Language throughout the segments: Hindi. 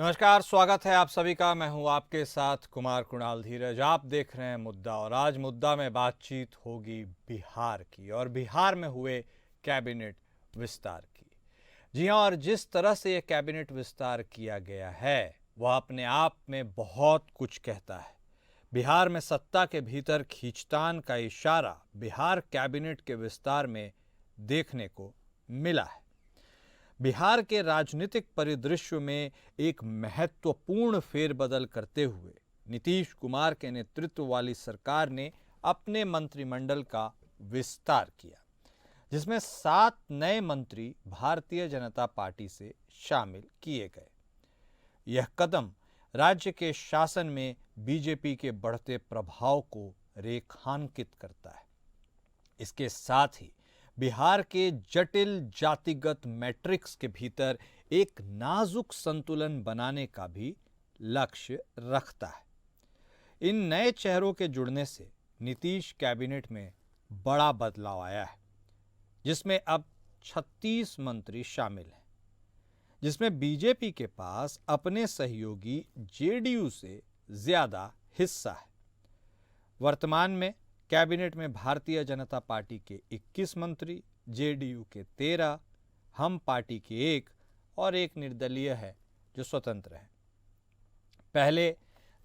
नमस्कार, स्वागत है आप सभी का। मैं हूं आपके साथ कुमार कुणाल धीरज। आप देख रहे हैं मुद्दा, और आज मुद्दा में बातचीत होगी बिहार की, और बिहार में हुए कैबिनेट विस्तार की। जी हां, और जिस तरह से यह कैबिनेट विस्तार किया गया है वह अपने आप में बहुत कुछ कहता है। बिहार में सत्ता के भीतर खींचतान का इशारा बिहार कैबिनेट के विस्तार में देखने को मिला है। बिहार के राजनीतिक परिदृश्य में एक महत्वपूर्ण फेरबदल करते हुए नीतीश कुमार के नेतृत्व वाली सरकार ने अपने मंत्रिमंडल का विस्तार किया, जिसमें 7 नए मंत्री भारतीय जनता पार्टी से शामिल किए गए। यह कदम राज्य के शासन में बीजेपी के बढ़ते प्रभाव को रेखांकित करता है। इसके साथ ही बिहार के जटिल जातिगत मैट्रिक्स के भीतर एक नाजुक संतुलन बनाने का भी लक्ष्य रखता है। इन नए चेहरों के जुड़ने से नीतीश कैबिनेट में बड़ा बदलाव आया है, जिसमें अब 36 मंत्री शामिल हैं, जिसमें बीजेपी के पास अपने सहयोगी जेडीयू से ज्यादा हिस्सा है। वर्तमान में कैबिनेट में भारतीय जनता पार्टी के 21 मंत्री, जेडीयू के 13, हम पार्टी के 1 और एक निर्दलीय है जो स्वतंत्र है। पहले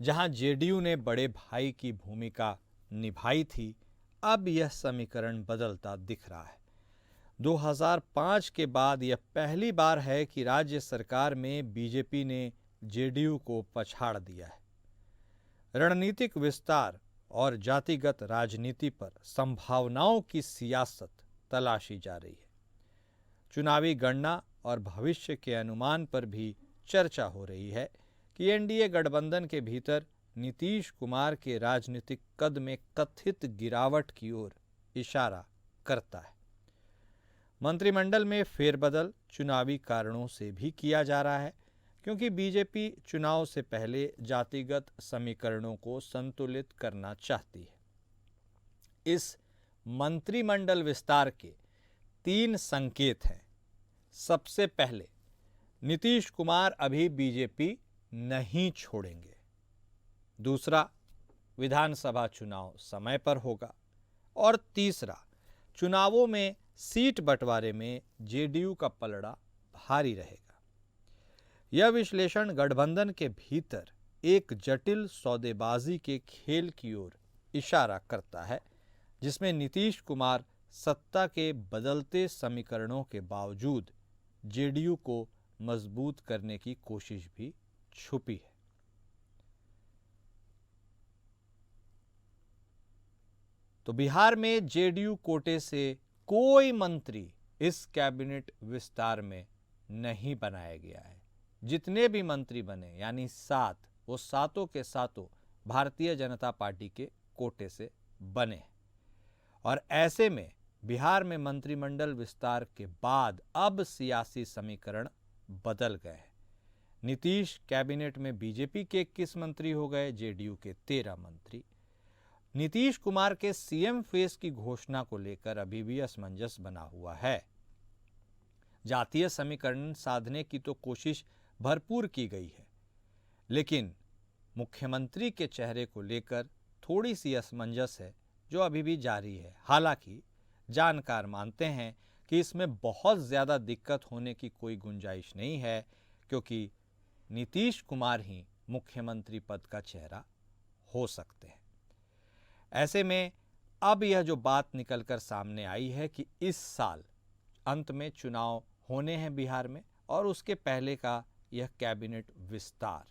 जहां जेडीयू ने बड़े भाई की भूमिका निभाई थी, अब यह समीकरण बदलता दिख रहा है। 2005 के बाद यह पहली बार है कि राज्य सरकार में बीजेपी ने जेडीयू को पछाड़ दिया है। रणनीतिक विस्तार और जातिगत राजनीति पर संभावनाओं की सियासत तलाशी जा रही है। चुनावी गणना और भविष्य के अनुमान पर भी चर्चा हो रही है कि एनडीए गठबंधन के भीतर नीतीश कुमार के राजनीतिक कद में कथित गिरावट की ओर इशारा करता है। मंत्रिमंडल में फेरबदल चुनावी कारणों से भी किया जा रहा है, क्योंकि बीजेपी चुनाव से पहले जातिगत समीकरणों को संतुलित करना चाहती है। इस मंत्रिमंडल विस्तार के 3 संकेत हैं। सबसे पहले, नीतीश कुमार अभी बीजेपी नहीं छोड़ेंगे। दूसरा, विधानसभा चुनाव समय पर होगा। और तीसरा, चुनावों में सीट बंटवारे में जेडीयू का पलड़ा भारी रहेगा। यह विश्लेषण गठबंधन के भीतर एक जटिल सौदेबाजी के खेल की ओर इशारा करता है, जिसमें नीतीश कुमार सत्ता के बदलते समीकरणों के बावजूद जेडीयू को मजबूत करने की कोशिश भी छुपी है। तो बिहार में जेडीयू कोटे से कोई मंत्री इस कैबिनेट विस्तार में नहीं बनाया गया है। जितने भी मंत्री बने, यानी 7, वो सातों के सातों भारतीय जनता पार्टी के कोटे से बने हैं। और ऐसे में बिहार में मंत्रिमंडल विस्तार के बाद अब सियासी समीकरण बदल गए हैं। नीतीश कैबिनेट में बीजेपी के 21 मंत्री हो गए, जेडीयू के 13 मंत्री। नीतीश कुमार के सीएम फेस की घोषणा को लेकर अभी भी असमंजस बना हुआ है। जातीय समीकरण साधने की तो कोशिश भरपूर की गई है, लेकिन मुख्यमंत्री के चेहरे को लेकर थोड़ी सी असमंजस है, जो अभी भी जारी है। हालांकि जानकार मानते हैं कि इसमें बहुत ज़्यादा दिक्कत होने की कोई गुंजाइश नहीं है, क्योंकि नीतीश कुमार ही मुख्यमंत्री पद का चेहरा हो सकते हैं। ऐसे में अब यह जो बात निकलकर सामने आई है कि इस साल अंत में चुनाव होने हैं बिहार में, और उसके पहले का यह कैबिनेट विस्तार,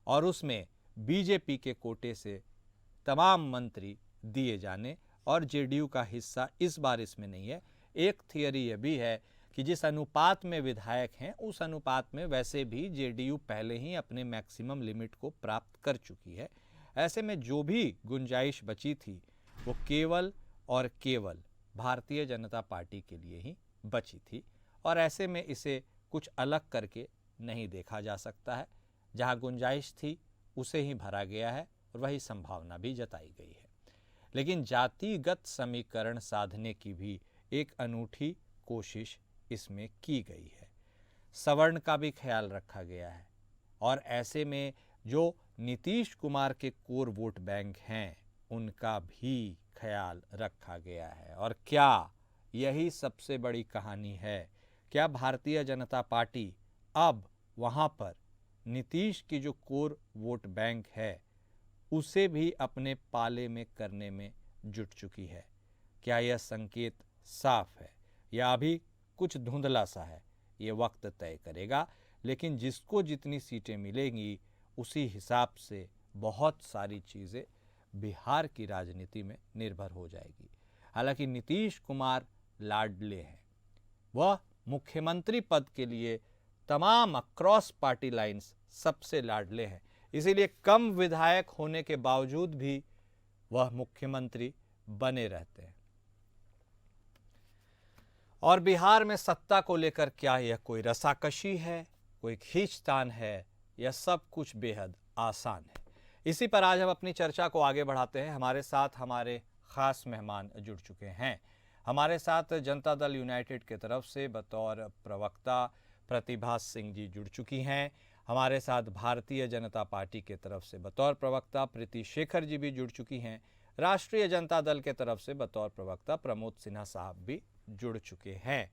और उसमें बीजेपी के कोटे से तमाम मंत्री दिए जाने, और जेडीयू का हिस्सा इस बार इसमें नहीं है। एक थियरी यह भी है कि जिस अनुपात में विधायक हैं, उस अनुपात में वैसे भी जेडीयू पहले ही अपने मैक्सिमम लिमिट को प्राप्त कर चुकी है। ऐसे में जो भी गुंजाइश बची थी वो केवल और केवल भारतीय जनता पार्टी के लिए ही बची थी, और ऐसे में इसे कुछ अलग करके नहीं देखा जा सकता है। जहां गुंजाइश थी उसे ही भरा गया है, और वही संभावना भी जताई गई है। लेकिन जातिगत समीकरण साधने की भी एक अनूठी कोशिश इसमें की गई है। सवर्ण का भी ख्याल रखा गया है, और ऐसे में जो नीतीश कुमार के कोर वोट बैंक हैं उनका भी ख्याल रखा गया है। और क्या यही सबसे बड़ी कहानी है? क्या भारतीय जनता पार्टी अब वहाँ पर नीतीश की जो कोर वोट बैंक है उसे भी अपने पाले में करने में जुट चुकी है? क्या यह संकेत साफ है या अभी कुछ धुंधला सा है? ये वक्त तय करेगा। लेकिन जिसको जितनी सीटें मिलेंगी उसी हिसाब से बहुत सारी चीज़ें बिहार की राजनीति में निर्भर हो जाएगी। हालांकि नीतीश कुमार लाडले हैं, वह मुख्यमंत्री पद के लिए तमाम अक्रॉस पार्टी लाइंस सबसे लाडले हैं, इसीलिए कम विधायक होने के बावजूद भी वह मुख्यमंत्री बने रहते हैं। और बिहार में सत्ता को लेकर क्या यह कोई रसाकशी है, कोई खींचतान है, यह सब कुछ बेहद आसान है। इसी पर आज हम अपनी चर्चा को आगे बढ़ाते हैं। हमारे साथ हमारे खास मेहमान जुड़ चुके हैं। हमारे साथ जनता दल यूनाइटेड के तरफ से बतौर प्रवक्ता प्रतिभा सिंह जी जुड़ चुकी हैं। हमारे साथ भारतीय जनता पार्टी के तरफ से बतौर प्रवक्ता प्रीति शेखर जी भी जुड़ चुकी हैं। राष्ट्रीय जनता दल के तरफ से बतौर प्रवक्ता प्रमोद सिन्हा साहब भी जुड़ चुके हैं।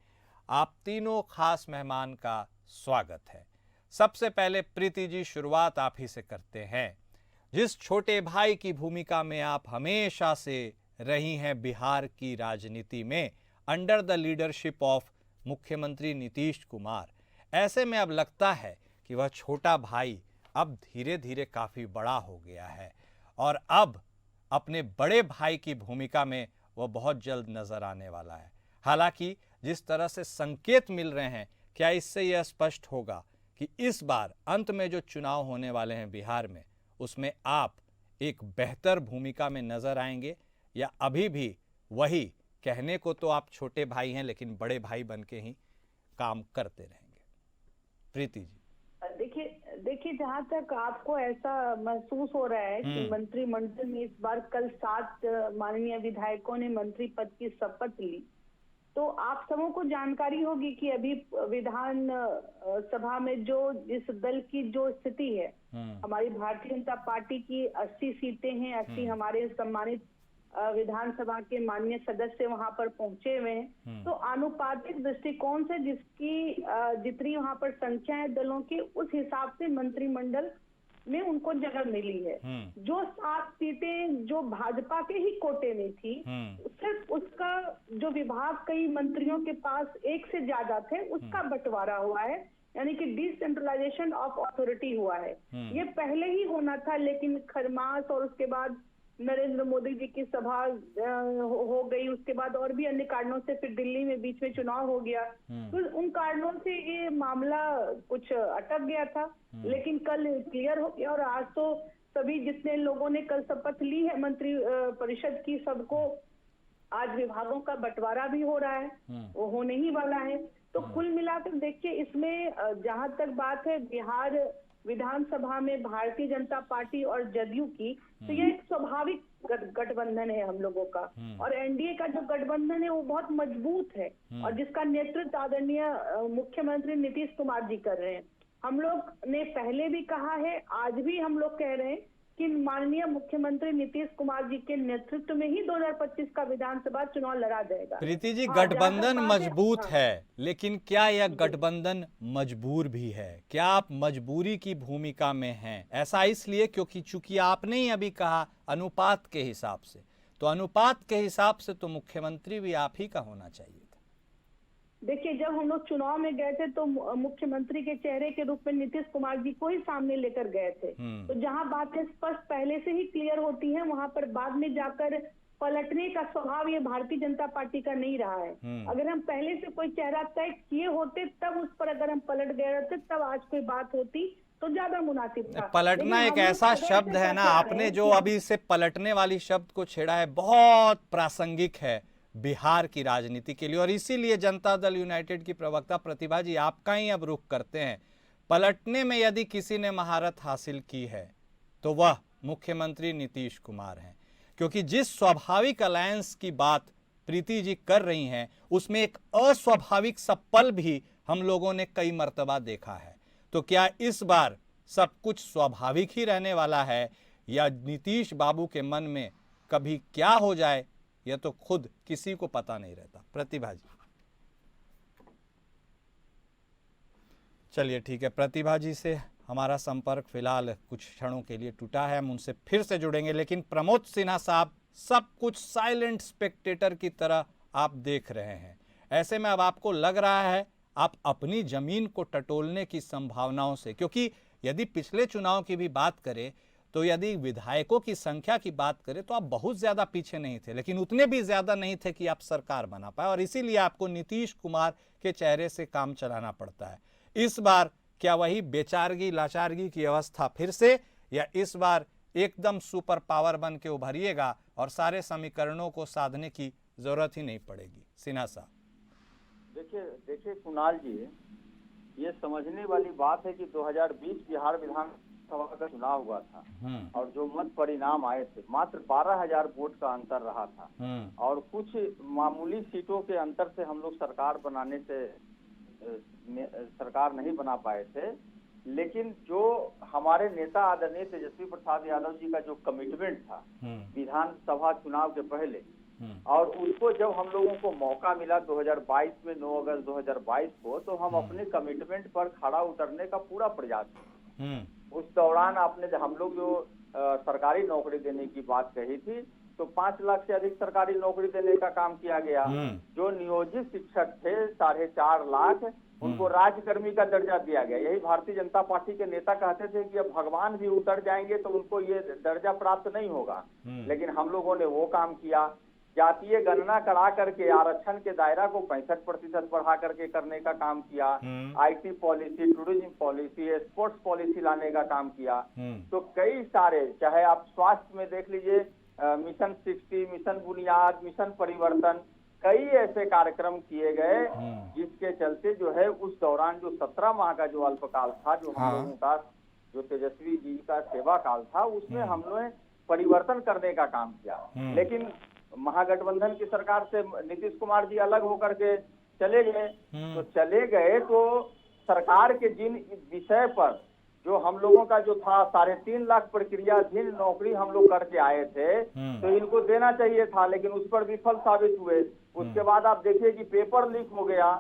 आप तीनों खास मेहमान का स्वागत है। सबसे पहले प्रीति जी, शुरुआत आप ही से करते हैं। जिस छोटे भाई की भूमिका में आप हमेशा से रही हैं बिहार की राजनीति में, अंडर द लीडरशिप ऑफ मुख्यमंत्री नीतीश कुमार, ऐसे में अब लगता है कि वह छोटा भाई अब धीरे धीरे काफ़ी बड़ा हो गया है और अब अपने बड़े भाई की भूमिका में वह बहुत जल्द नजर आने वाला है। हालांकि जिस तरह से संकेत मिल रहे हैं, क्या इससे यह स्पष्ट होगा कि इस बार अंत में जो चुनाव होने वाले हैं बिहार में, उसमें आप एक बेहतर भूमिका में नजर आएंगे या अभी भी वही कहने को तो आप छोटे भाई हैं लेकिन बड़े भाई बन के ही काम करते रहेंगे? प्रीति जी। देखिए जहाँ तक आपको ऐसा महसूस हो रहा है कि मंत्रिमंडल में इस बार कल 7 माननीय विधायकों ने मंत्री पद की शपथ ली, तो आप सबों को जानकारी होगी कि अभी विधान सभा में जो इस दल की जो स्थिति है, हमारी भारतीय जनता पार्टी की 80 सीटें हैं, 80 हमारे सम्मानित विधानसभा के माननीय सदस्य वहां पर पहुंचे हुए हैं। तो आनुपातिक दृष्टिकोण से जिसकी जितनी वहां पर संख्या है दलों की, उस हिसाब से मंत्रिमंडल में उनको जगह मिली है। जो 7 सीटें जो भाजपा के ही कोटे में थी, सिर्फ उसका जो विभाग कई मंत्रियों के पास एक से ज्यादा थे, उसका बंटवारा हुआ है, यानी कि डिसेंट्रलाइजेशन ऑफ अथॉरिटी हुआ है। ये पहले ही होना था, लेकिन खरमास और उसके बाद नरेंद्र मोदी जी की सभा हो गई, उसके बाद और भी अन्य कारणों से फिर दिल्ली में बीच में चुनाव हो गया, तो उन कारणों से ये मामला कुछ अटक गया था। लेकिन कल क्लियर हो गया और आज तो सभी जितने लोगों ने कल शपथ ली है मंत्री परिषद की, सबको आज विभागों का बंटवारा भी हो रहा है, वो होने ही वाला है। तो कुल मिलाकर देखिए, इसमें जहां तक बात है बिहार विधानसभा में भारतीय जनता पार्टी और जदयू की, तो यह एक स्वाभाविक गठबंधन है हम लोगों का। और एनडीए का जो गठबंधन है वो बहुत मजबूत है और जिसका नेतृत्व आदरणीय मुख्यमंत्री नीतीश कुमार जी कर रहे हैं। हम लोग ने पहले भी कहा है, आज भी हम लोग कह रहे हैं कि माननीय मुख्यमंत्री नीतीश कुमार जी के नेतृत्व में ही 2025 का विधानसभा चुनाव लड़ा जाएगा। प्रीति जी, गठबंधन मजबूत है, लेकिन क्या यह गठबंधन मजबूर भी है? क्या आप मजबूरी की भूमिका में हैं? ऐसा इसलिए क्योंकि चूंकि आपने ही अभी कहा अनुपात के हिसाब से, तो अनुपात के हिसाब से तो मुख्यमंत्री भी आप ही का होना चाहिए। देखिए, जब हम लोग चुनाव में गए थे तो मुख्यमंत्री के चेहरे के रूप में नीतीश कुमार जी को ही सामने लेकर गए थे। तो जहां बातें स्पष्ट पहले से ही क्लियर होती हैं, वहां पर बाद में जाकर पलटने का स्वभाव ये भारतीय जनता पार्टी का नहीं रहा है। अगर हम पहले से कोई चेहरा तय किए होते, तब उस पर अगर हम पलट गए होते, तब आज कोई बात होती तो ज्यादा मुनासिब था। पलटना एक ऐसा शब्द है ना, आपने जो अभी से पलटने वाली शब्द को छेड़ा है, बहुत प्रासंगिक है बिहार की राजनीति के लिए। और इसीलिए जनता दल यूनाइटेड की प्रवक्ता प्रतिभा जी, आपका ही अब रुख करते हैं। पलटने में यदि किसी ने महारत हासिल की है तो वह मुख्यमंत्री नीतीश कुमार हैं, क्योंकि जिस स्वाभाविक अलायंस की बात प्रीति जी कर रही हैं, उसमें एक अस्वाभाविक सा पल भी हम लोगों ने कई मर्तबा देखा है। तो क्या इस बार सब कुछ स्वाभाविक ही रहने वाला है, या नीतीश बाबू के मन में कभी क्या हो जाए यह तो खुद किसी को पता नहीं रहता। प्रतिभा जी, चलिए ठीक है, प्रतिभा जी से हमारा संपर्क फिलहाल कुछ क्षणों के लिए टूटा है, हम उनसे फिर से जुड़ेंगे। लेकिन प्रमोद सिन्हा साहब, सब कुछ साइलेंट स्पेक्टेटर की तरह आप देख रहे हैं, ऐसे में अब आपको लग रहा है आप अपनी जमीन को टटोलने की संभावनाओं से, क्योंकि यदि पिछले चुनाव की भी बात करें तो यदि विधायकों की संख्या की बात करें तो आप बहुत ज्यादा पीछे नहीं थे, लेकिन उतने भी ज्यादा नहीं थे कि आप सरकार बना पाए, और इसीलिए आपको नीतीश कुमार के चेहरे से काम चलाना पड़ता है। इस बार क्या वही बेचारगी लाचारगी की अवस्था फिर से, या इस बार एकदम सुपर पावर बन के उभरिएगा और सारे समीकरणों को साधने की जरूरत ही नहीं पड़ेगी? सिन्हा साहब, देखिए कुणाल जी, ये समझने वाली बात है कि 2020 बिहार विधानसभा का चुनाव हुआ था और जो मत परिणाम आए थे मात्र 12,000 वोट का अंतर रहा था, और कुछ मामूली सीटों के अंतर से हम लोग सरकार बनाने से सरकार नहीं बना पाए थे। लेकिन जो हमारे नेता आदरणीय तेजस्वी प्रसाद यादव जी का जो कमिटमेंट था विधानसभा चुनाव के पहले, और उनको जब हम लोगों को मौका मिला 2022 में 9 अगस्त 2022 को, तो हम अपने कमिटमेंट पर खड़ा उतरने का पूरा प्रयास किया। उस दौरान आपने हम लोग जो सरकारी नौकरी देने की बात कही थी, तो 5 लाख से अधिक सरकारी नौकरी देने का काम किया गया। जो नियोजित शिक्षक थे 4.5 लाख, उनको राजकर्मी का दर्जा दिया गया। यही भारतीय जनता पार्टी के नेता कहते थे कि अब भगवान भी उतर जाएंगे तो उनको ये दर्जा प्राप्त नहीं होगा, लेकिन हम लोगों ने वो काम किया। जातीय गणना करा करके आरक्षण के दायरा को 65% बढ़ा करके करने का काम किया। IT policy, tourism policy, sports policy लाने का काम किया। तो कई सारे, चाहे आप स्वास्थ्य में देख लीजिए, मिशन 60, मिशन बुनियाद, मिशन परिवर्तन, कई ऐसे कार्यक्रम किए गए जिसके चलते जो है उस दौरान जो 17 माह का जो अल्पकाल था, जो हम लोगों का जो तेजस्वी जी का सेवा काल था, उसमें हमने परिवर्तन करने का काम किया। लेकिन महागठबंधन की सरकार से नीतीश कुमार जी अलग होकर के चले गए। तो चले गए तो सरकार के जिन विषय पर जो हम लोगों का जो था 3.5 लाख प्रक्रियाधीन नौकरी हम लोग करके आए थे, तो इनको देना चाहिए था, लेकिन उस पर विफल साबित हुए। उसके बाद आप देखिए कि पेपर लीक हो गया।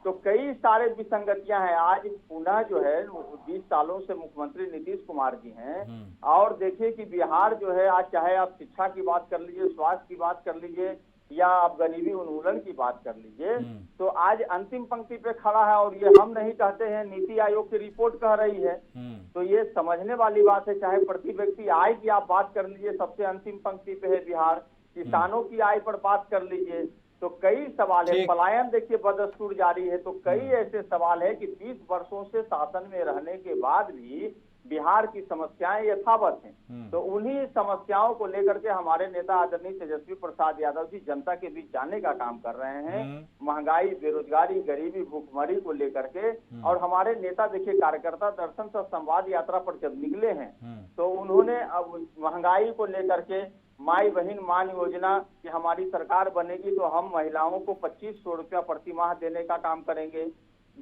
तो कई सारे विसंगतियां हैं। आज पुनः जो है 20 सालों से मुख्यमंत्री नीतीश कुमार जी हैं, और देखिए कि बिहार जो है आज, चाहे आप शिक्षा की बात कर लीजिए, स्वास्थ्य की बात कर लीजिए, या आप गरीबी उन्मूलन की बात कर लीजिए, तो आज अंतिम पंक्ति पे खड़ा है। और ये हम नहीं कहते हैं, नीति आयोग की रिपोर्ट कह रही है। तो ये समझने वाली बात है। चाहे प्रति व्यक्ति आय की आप बात कर लीजिए, सबसे अंतिम पंक्ति पे है बिहार। किसानों की आय पर बात कर लीजिए, तो कई सवाल है। पलायन देखिए बदस्तूर जारी है। तो कई ऐसे सवाल है कि 20 वर्षों से शासन में रहने के बाद भी बिहार की समस्याएं यथावत हैं। तो उन्हीं समस्याओं को लेकर के हमारे नेता आदरणीय तेजस्वी प्रसाद यादव जी जनता के बीच जाने का काम कर रहे हैं। महंगाई, बेरोजगारी, गरीबी, भूखमरी को लेकर के। और हमारे नेता देखिए कार्यकर्ता दर्शन से संवाद यात्रा पर जब निकले हैं, तो उन्होंने अब महंगाई को लेकर के माई बहन मान योजना कि हमारी सरकार बनेगी तो हम महिलाओं को 2500 रुपया प्रति माह देने का काम करेंगे।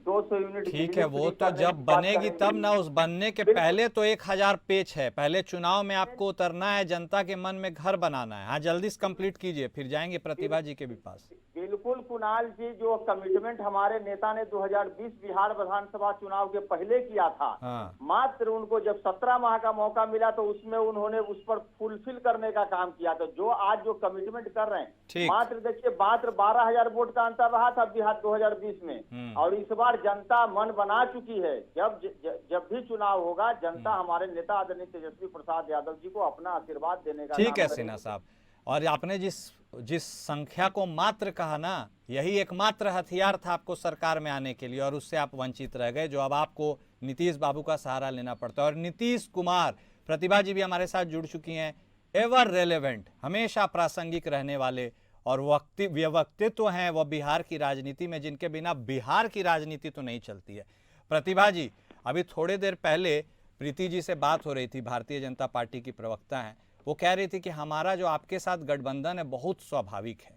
200 यूनिट। ठीक है, वो तो जब बनेगी तब ना, उस बनने के पहले तो 1000 पेच है। पहले चुनाव में आपको उतरना है, जनता के मन में घर बनाना है। हाँ, जल्दी से कंप्लीट कीजिए, फिर जाएंगे प्रतिभा जी के भी पास। बिल्कुल कुणाल जी, जो कमिटमेंट हमारे नेता ने 2020 बिहार विधानसभा चुनाव के पहले किया था, मात्र उनको जब 17 माह का मौका मिला तो उसमें उन्होंने उस पर फुलफिल करने का काम किया। तो जो आज जो कमिटमेंट कर रहे हैं, मात्र देखिए मात्र 12,000 वोट का अंतर रहा था बिहार 2020 में, और इस बार जनता मन बना चुकी है। जब भी चुनाव होगा, जनता हमारे नेता आदरणीय तेजस्वी प्रसाद यादव जी को अपना आशीर्वाद देने का। ठीक है सिन्हा साहब, और आपने जिस संख्या को मात्र कहा ना, यही एकमात्र हथियार था आपको सरकार में आने के लिए, और उससे आप वंचित रह गए, जो अब आपको नीतीश बाबू का सहारा लेना पड़ता है। और नीतीश कुमार, प्रतिभा जी भी हमारे साथ जुड़ चुकी हैं, एवर रेलेवेंट, हमेशा प्रासंगिक रहने वाले और व्यक्तित्व हैं वह बिहार की राजनीति में, जिनके बिना बिहार की राजनीति तो नहीं चलती है। प्रतिभा जी, अभी थोड़ी देर पहले प्रीति जी से बात हो रही थी, भारतीय जनता पार्टी की प्रवक्ता हैं, वो कह रही थी कि हमारा जो आपके साथ गठबंधन है बहुत स्वाभाविक है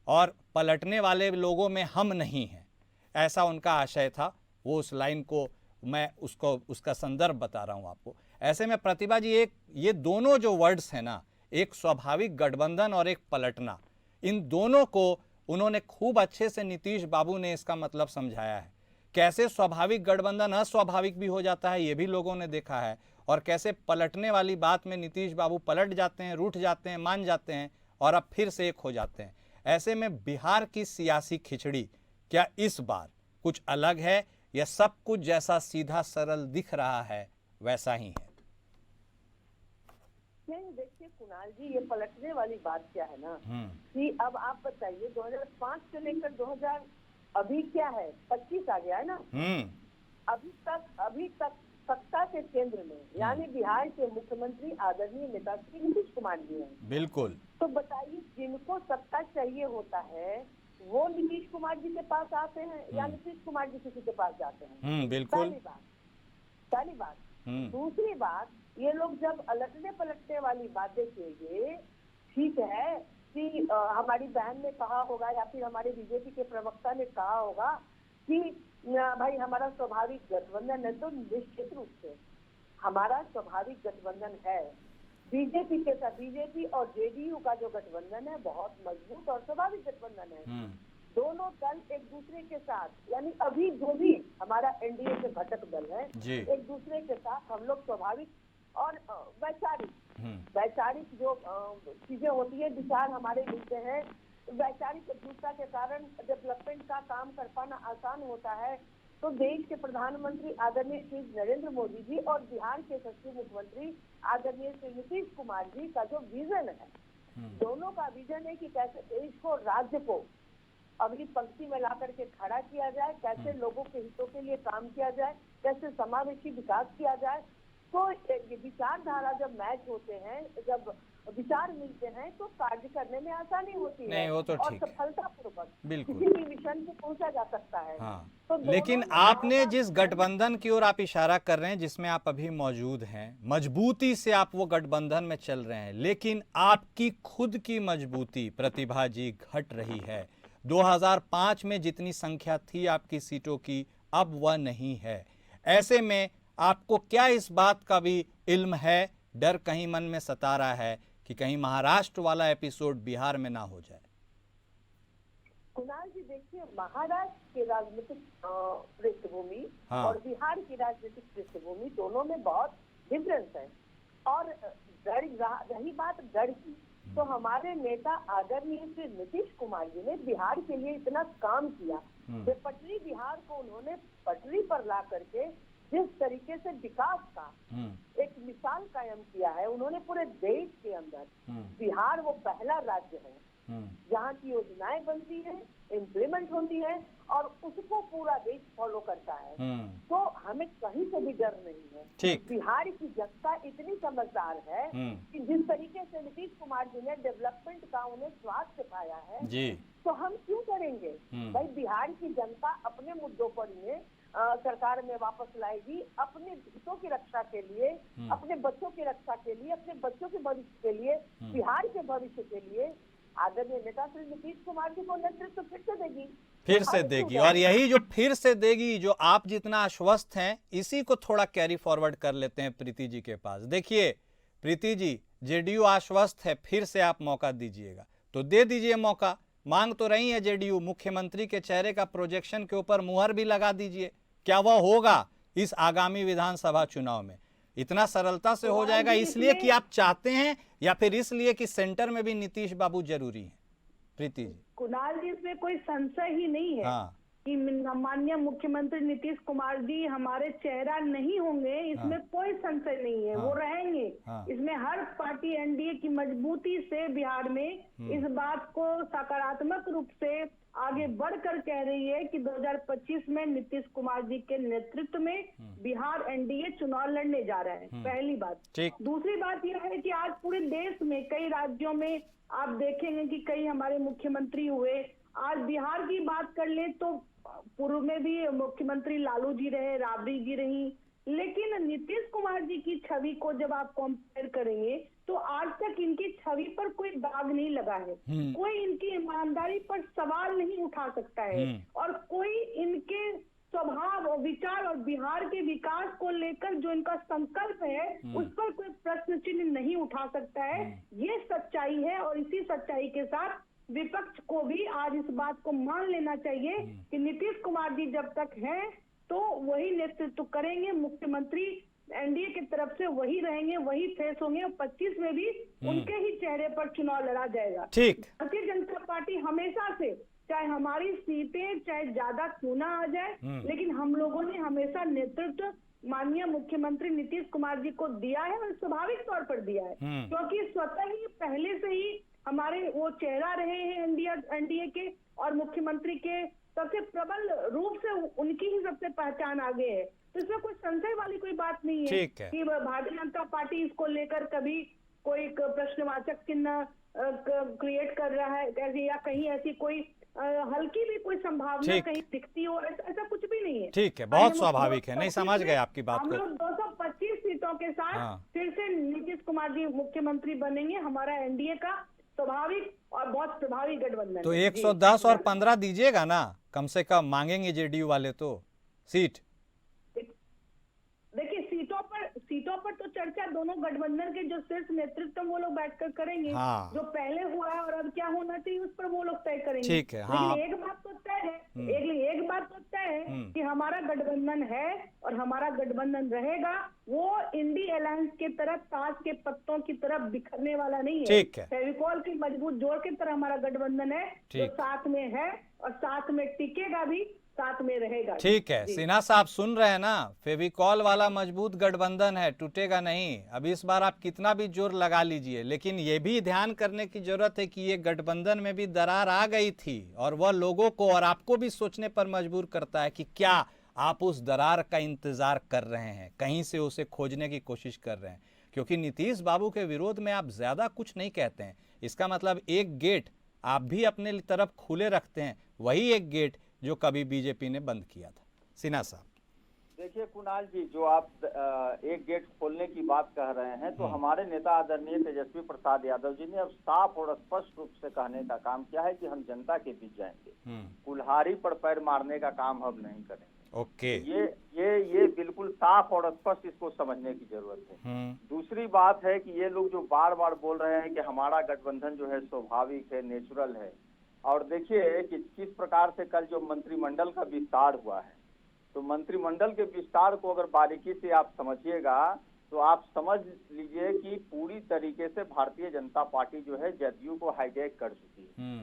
और पलटने वाले लोगों में हम नहीं हैं, ऐसा उनका आशय था। वो उस लाइन को मैं उसका संदर्भ बता रहा हूं आपको। ऐसे में प्रतिभा जी, एक ये दोनों जो वर्ड्स हैं ना, एक स्वाभाविक गठबंधन और एक पलटना, इन दोनों को उन्होंने खूब अच्छे से, नीतीश बाबू ने इसका मतलब समझाया है। कैसे स्वाभाविक गठबंधन अस्वाभाविक भी हो जाता है, ये भी लोगों ने देखा है, और कैसे पलटने वाली बात में नीतीश बाबू पलट जाते हैं, रूठ जाते हैं, मान जाते हैं और अब फिर से एक हो जाते हैं। ऐसे में बिहार की सियासी खिचड़ी क्या इस बार कुछ अलग है, या सब कुछ जैसा सीधा सरल दिख रहा है वैसा ही है? नहीं, देखिए कुणाल जी, ये पलटने वाली बात क्या है ना कि अब आप बताइए 2005 से लेकर 2000 अभी क्या है, 25 आ गया है ना। अभी तक सत्ता के केंद्र में यानी बिहार के मुख्यमंत्री आदरणीय नेता श्री नीतीश कुमार जी हैं। बिल्कुल। तो बताइए, जिनको सत्ता चाहिए होता है वो नीतीश कुमार जी के पास आते हैं या नीतीश कुमार जी किसी के पास जाते हैं? बिल्कुल। पहली बात। दूसरी बात, ये लोग जब अलटने पलटने वाली बातें किए, ठीक है कि हमारी बहन ने कहा होगा या फिर हमारे बीजेपी के प्रवक्ता ने कहा होगा कि भाई हमारा स्वाभाविक गठबंधन है, तो निश्चित रूप से हमारा स्वाभाविक गठबंधन है बीजेपी के साथ। बीजेपी और जेडीयू का जो गठबंधन है बहुत मजबूत और स्वाभाविक गठबंधन है। दोनों दल एक दूसरे के साथ, यानी अभी जो भी हमारा एनडीए के घटक दल है, एक दूसरे के साथ हम लोग स्वाभाविक और वैचारिक जो चीजें होती है, विचार हमारे मिलते हैं, वैचारिक एकजुटता के कारण डेवलपमेंट का काम कर पाना आसान होता है। तो देश के प्रधानमंत्री आदरणीय श्री नरेंद्र मोदी जी और बिहार के यशस्वी मुख्यमंत्री आदरणीय श्री नीतीश कुमार जी का जो विजन है, दोनों का विजन है कि कैसे देश को, राज्य को अगली पंक्ति में ला करके खड़ा किया जाए, कैसे लोगों के हितों के लिए काम किया जाए, कैसे समावेशी विकास किया जाए। तो ये विचारधारा जब मैच होते हैं, जब विचार मिलते हैं, तो कार्य करने में आसानी होती है। नहीं, वो तो और ठीक है, सफलतापूर्वक बिल्कुल किसी भी मिशन पे पहुंचा जा सकता है। हाँ। तो लेकिन आपने जिस गठबंधन की ओर आप इशारा कर रहे हैं, जिसमें आप अभी मौजूद हैं, मजबूती से आप वो गठबंधन में चल रहे हैं, लेकिन आपकी खुद की मजबूती प्रतिभा जी घट रही है। 2005 में जितनी संख्या थी आपकी सीटों की, अब वह नहीं है। ऐसे में आपको क्या इस बात का भी इल्म है, डर कहीं मन में सता रहा है कि कहीं महाराष्ट्र वाला एपिसोड बिहार में ना हो जाए? कुणाल जी, देखिए, महाराष्ट्र की राजनीतिक पृष्ठभूमि और बिहार की राजनीतिक पृष्ठभूमि दोनों में बहुत डिफरेंस है। और रही बात डर की, तो हमारे नेता आदरणीय श्री नीतीश कुमार जी ने बिहार के लिए इतना काम किया, बेपटरी बिहार को उन्होंने पटरी पर ला करके जिस तरीके से विकास का एक मिसाल कायम किया है उन्होंने पूरे देश के अंदर। बिहार वो पहला राज्य है जहाँ की योजनाएं बनती है, इम्प्लीमेंट होती है और उसको पूरा देश फॉलो करता है। तो हमें कहीं से भी डर नहीं है। बिहार की जनता इतनी समझदार है कि जिस तरीके से नीतीश कुमार जी ने डेवलपमेंट का उन्हें स्वाद सिखाया है, तो हम क्यों करेंगे? भाई, बिहार की जनता अपने मुद्दों पर इन्हें सरकार में वापस लाएगी, अपने हितों की रक्षा के लिए, अपने बच्चों की रक्षा के लिए, अपने बच्चों के भविष्य के लिए, बिहार के भविष्य के लिए आदरणीय नेता श्री नीतीश कुमार जी को नेतृत्व फिर से देगी। और यही जो फिर से देगी, जो आप जितना आश्वस्त हैं, इसी को थोड़ा कैरी फॉरवर्ड कर लेते हैं प्रीति जी के पास। देखिए प्रीति जी, जेडीयू आश्वस्त है, फिर से आप मौका दीजिएगा तो दे दीजिए मौका। मांग तो रही है जेडीयू, मुख्यमंत्री के चेहरे का प्रोजेक्शन के ऊपर मुहर भी लगा दीजिए। क्या वह होगा इस आगामी विधानसभा चुनाव में? इतना सरलता से हो जाएगा इसलिए कि आप चाहते हैं, या फिर इसलिए कि सेंटर में भी नीतीश बाबू जरूरी हैं? प्रीति जी। कुणाल जी, इसमें कोई संशय ही नहीं है कि माननीय मुख्यमंत्री नीतीश कुमार जी हमारे चेहरा नहीं होंगे, इसमें कोई संशय नहीं है। वो रहेंगे। इसमें हर पार्टी एनडीए की मजबूती से बिहार में इस बात को सकारात्मक रूप से आगे बढ़कर कह रही है कि 2025 में नीतीश कुमार जी के नेतृत्व में बिहार एनडीए चुनाव लड़ने जा रहा है। पहली बात। दूसरी बात यह है कि आज पूरे देश में कई राज्यों में आप देखेंगे कि कई हमारे मुख्यमंत्री हुए। आज बिहार की बात कर ले तो पूर्व में भी मुख्यमंत्री लालू जी रहे, राबड़ी जी रही, लेकिन नीतीश कुमार जी की छवि को जब आप कंपेयर करेंगे तो आज तक इनकी छवि पर कोई दाग नहीं लगा है। कोई इनकी ईमानदारी पर सवाल नहीं उठा सकता है और कोई इनके स्वभाव और विचार और बिहार के विकास को लेकर जो इनका संकल्प है उस पर कोई प्रश्न चिन्ह नहीं उठा सकता है। ये सच्चाई है और इसी सच्चाई के साथ विपक्ष को भी आज इस बात को मान लेना चाहिए कि नीतीश कुमार जी जब तक हैं तो वही नेतृत्व करेंगे, मुख्यमंत्री एनडीए की तरफ से वही रहेंगे, वही फेस होंगे और 25 में भी उनके ही चेहरे पर चुनाव लड़ा जाएगा। ठीक। भारतीय जनता पार्टी हमेशा से, चाहे हमारी सीटें चाहे ज्यादा क्यों ना आ जाए, लेकिन हम लोगों ने हमेशा नेतृत्व माननीय मुख्यमंत्री नीतीश कुमार जी को दिया है और स्वाभाविक तौर पर दिया है, क्योंकि स्वतः ही पहले से ही हमारे वो चेहरा रहे हैं एनडीए के और मुख्यमंत्री के सबसे प्रबल रूप से उनकी ही सबसे पहचान आगे है। तो इसमें कोई संशय वाली कोई बात नहीं है कि भारतीय जनता पार्टी इसको लेकर कभी कोई प्रश्नवाचक चिन्ह क्रिएट कर रहा है या कहीं ऐसी कोई हल्की भी कोई संभावना कहीं दिखती हो, ऐसा कुछ भी नहीं है। ठीक है, बहुत स्वाभाविक है, नहीं समझ गए आपकी बात को। हम लोग 225 सीटों के साथ फिर से नीतीश कुमार जी मुख्यमंत्री बनेंगे, हमारा एनडीए का स्वाभाविक और बहुत प्रभावी गठबंधन। तो 110 और 15 दीजिएगा ना, कम से कम मांगेंगे जेडीयू वाले तो सीट। देखिए सीटों पर तो चर्चा दोनों गठबंधन के जो शीर्ष नेतृत्व वो लोग बैठकर करेंगे। जो पहले हुआ है और अब क्या होना चाहिए उस पर वो लोग तय करेंगे। ठीक है। हाँ। एक बात तो तय है, एक बात तो तय है कि हमारा गठबंधन है और हमारा गठबंधन रहेगा। वो इंडी अलायंस के तरफ ताश के पत्तों की तरफ बिखरने वाला नहीं है। ठीक है। फेविकॉल की मजबूत जोड़ की तरह हमारा गठबंधन है, जो साथ में है और साथ में टिकेगा भी, साथ में रहेगा। ठीक है, सिन्हा साहब सुन रहे हैं ना, फेविकॉल वाला मजबूत गठबंधन है, टूटेगा नहीं। अब इस बार आप कितना भी जोर लगा लीजिए, लेकिन ये भी ध्यान करने की जरूरत है कि ये गठबंधन में भी दरार आ गई थी और वह लोगों को और आपको भी सोचने पर मजबूर करता है कि क्या आप उस दरार का इंतजार कर रहे हैं, कहीं से उसे खोजने की कोशिश कर रहे हैं। क्योंकि नीतीश बाबू के विरोध में आप ज्यादा कुछ नहीं कहते हैं, इसका मतलब एक गेट आप भी अपने तरफ खुले रखते हैं, वही एक गेट जो कभी बीजेपी ने बंद किया था। सिन्हा साहब देखिए कुणाल जी, जो आप एक गेट खोलने की बात कह रहे हैं, तो हमारे नेता आदरणीय तेजस्वी प्रसाद यादव जी ने अब साफ और स्पष्ट रूप से कहने का काम किया है कि हम जनता के बीच जाएंगे, कुल्हाड़ी पर पैर मारने का काम हम नहीं करेंगे। ओके। ये बिल्कुल साफ और स्पष्ट इसको समझने की जरूरत है। दूसरी बात है कि ये लोग जो बार बार बोल रहे हैं कि हमारा गठबंधन जो है स्वाभाविक है, नेचुरल है, और देखिए कि किस प्रकार से कल जो मंत्रिमंडल का विस्तार हुआ है, तो मंत्रिमंडल के विस्तार को अगर बारीकी से आप समझिएगा तो आप समझ लीजिए कि पूरी तरीके से भारतीय जनता पार्टी जो है जदयू को हाईजैक कर चुकी है।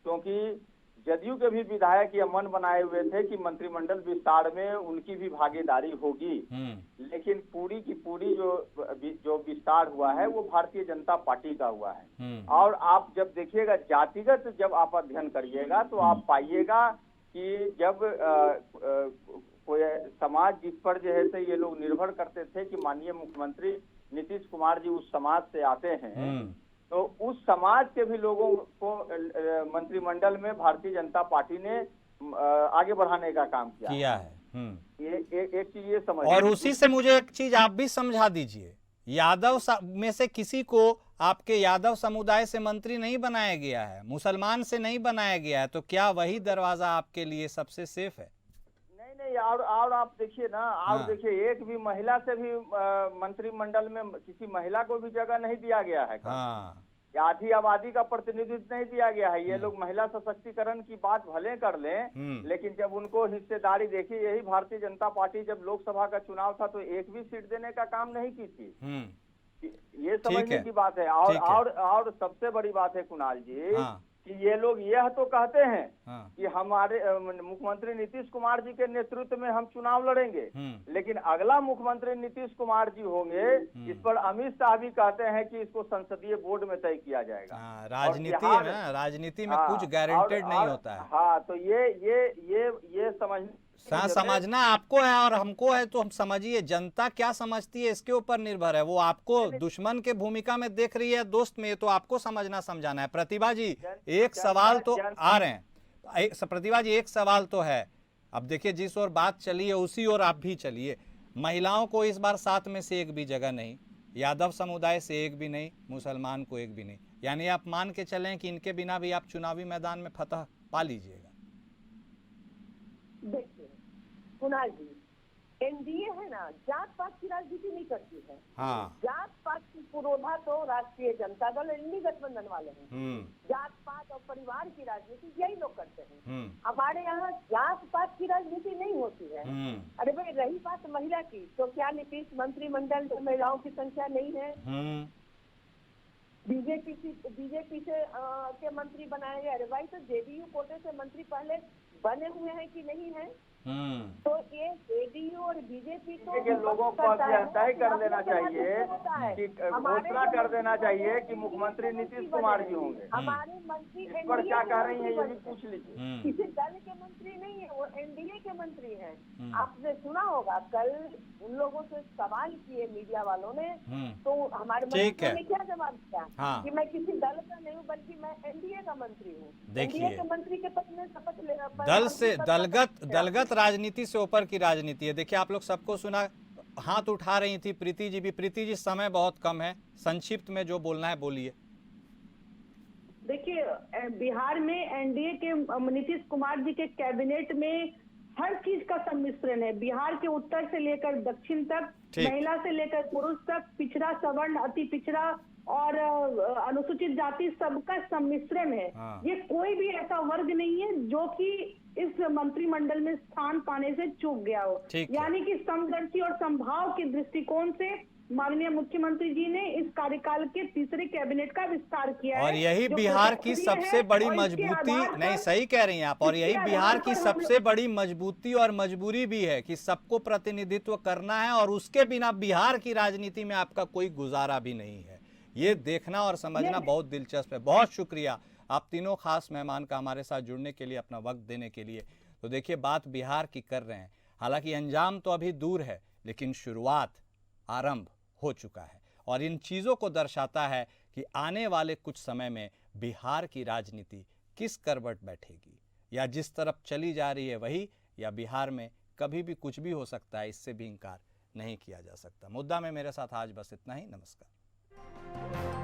क्योंकि जदयू के भी विधायक ये मन बनाए हुए थे कि मंत्रिमंडल विस्तार में उनकी भी भागीदारी होगी, लेकिन पूरी की पूरी जो विस्तार हुआ है वो भारतीय जनता पार्टी का हुआ है। और आप जब देखिएगा जातिगत जब आप अध्ययन करिएगा तो आप पाइएगा कि जब कोई समाज जिस पर जो है से ये लोग निर्भर करते थे कि माननीय मुख्यमंत्री नीतीश कुमार जी उस समाज से आते हैं, तो उस समाज के भी लोगों को मंत्रिमंडल में भारतीय जनता पार्टी ने आगे बढ़ाने का काम किया है। ये एक चीज ये समझ, और उसी से मुझे एक चीज आप भी समझा दीजिए, यादव में से किसी को आपके यादव समुदाय से मंत्री नहीं बनाया गया है, मुसलमान से नहीं बनाया गया है, तो क्या वही दरवाजा आपके लिए सबसे सेफ है? नहीं, और आप देखिए ना, और देखिए एक भी महिला से भी मंत्रिमंडल में किसी महिला को भी जगह नहीं दिया गया है। आधी आबादी का प्रतिनिधित्व नहीं दिया गया है। ये लोग महिला सशक्तिकरण की बात भले कर लें, लेकिन जब उनको हिस्सेदारी देखिए, यही भारतीय जनता पार्टी जब लोकसभा का चुनाव था तो एक भी सीट देने का काम नहीं की थी। ये समझने की बात है। और सबसे बड़ी बात है कुणाल जी कि ये लोग यह तो कहते हैं कि हमारे मुख्यमंत्री नीतीश कुमार जी के नेतृत्व में हम चुनाव लड़ेंगे, लेकिन अगला मुख्यमंत्री नीतीश कुमार जी होंगे, इस पर अमित शाह भी कहते हैं कि इसको संसदीय बोर्ड में तय किया जाएगा। राजनीति है ना, राजनीति में कुछ गारंटेड नहीं होता है। हाँ, तो ये समझना आपको है और हमको है, तो हम समझिए जनता क्या समझती है इसके ऊपर निर्भर है। वो आपको दुश्मन के भूमिका में देख रही है, दोस्त में, तो आपको समझना समझाना है। प्रतिभा जी एक सवाल तो आ रहे हैं, प्रतिभा जी एक सवाल तो है। अब देखिए जिस ओर बात चली है उसी ओर आप भी चलिए। महिलाओं को इस बार 7 में से एक भी जगह नहीं, यादव समुदाय से एक भी नहीं, मुसलमान को एक भी नहीं, यानी आप मान के चलें कि इनके बिना भी आप चुनावी मैदान में फतह पा लीजिएगा। देखिए कुणाल जी, एनडीए है ना, जात पात की राजनीति नहीं करती है। हाँ। जात पात की पुरोधा तो राष्ट्रीय जनता दल एनडी गठबंधन वाले हैं। जात पात और परिवार की राजनीति यही लोग करते हैं। हमारे यहाँ जात पात की राजनीति नहीं होती है। अरे भाई, रही बात महिला की, तो क्या नीतीश मंत्रिमंडल में महिलाओं की संख्या नहीं है? बीजेपी से के मंत्री बनाए गए। अरे भाई, तो जेडीयू कोटे से मंत्री पहले बने हुए हैं कि नहीं है? तो ये जेडीयू और बीजेपी के लोगों को तय कर देना चाहिए कि घोषणा कर देना चाहिए कि मुख्यमंत्री नीतीश कुमार जी होंगे। हमारे मंत्री इस पर क्या कह रही है ये भी पूछ लीजिए। किसी दल के मंत्री नहीं है, वो एनडीए के मंत्री हैं। आपने सुना होगा, कल उन लोगों से सवाल किए मीडिया वालों ने, तो हमारे मंत्री ने क्या जवाब दिया? कि मैं किसी दल का नहीं हूँ, बल्कि मैं एनडीए का मंत्री हूँ। एनडीए के मंत्री के पद में शपथ लेना, दल से दलगत राजनीति से ऊपर की राजनीति है। देखिए, आप लोग सबको सुना, हाथ उठा रही थी प्रीति जी भी। प्रीति जी, समय बहुत कम है, संक्षिप्त में जो बोलना है बोलिए। देखिए, बिहार में एनडीए के नीतीश कुमार जी के कैबिनेट में हर चीज का सम्मिश्रण है। बिहार के उत्तर से लेकर दक्षिण तक, महिला से लेकर पुरुष तक, पिछड़ा, सवर्ण, अति पिछड़ा और अनुसूचित जाति, सबका सम्मिश्रण है। ये कोई भी ऐसा वर्ग नहीं है जो कि इस मंत्रिमंडल में स्थान पाने से चूक गया हो। यानी कि समदर्शी और संभाव के दृष्टिकोण से माननीय मुख्यमंत्री जी ने इस कार्यकाल के तीसरे कैबिनेट का विस्तार किया और है। यही बिहार की सबसे बड़ी मजबूती, नहीं सही कह रही हैं आप, और यही बिहार की सबसे बड़ी मजबूती और मजबूरी भी है कि सबको प्रतिनिधित्व करना है, और उसके बिना बिहार की राजनीति में आपका कोई गुजारा भी नहीं है। ये देखना और समझना बहुत दिलचस्प है। बहुत शुक्रिया आप तीनों खास मेहमान का हमारे साथ जुड़ने के लिए, अपना वक्त देने के लिए। तो देखिए, बात बिहार की कर रहे हैं, हालांकि अंजाम तो अभी दूर है, लेकिन शुरुआत, आरंभ हो चुका है, और इन चीज़ों को दर्शाता है कि आने वाले कुछ समय में बिहार की राजनीति किस करवट बैठेगी, या जिस तरफ चली जा रही है वही, या बिहार में कभी भी कुछ भी हो सकता है, इससे भी इनकार नहीं किया जा सकता। मुद्दा में मेरे साथ आज बस इतना ही। नमस्कार।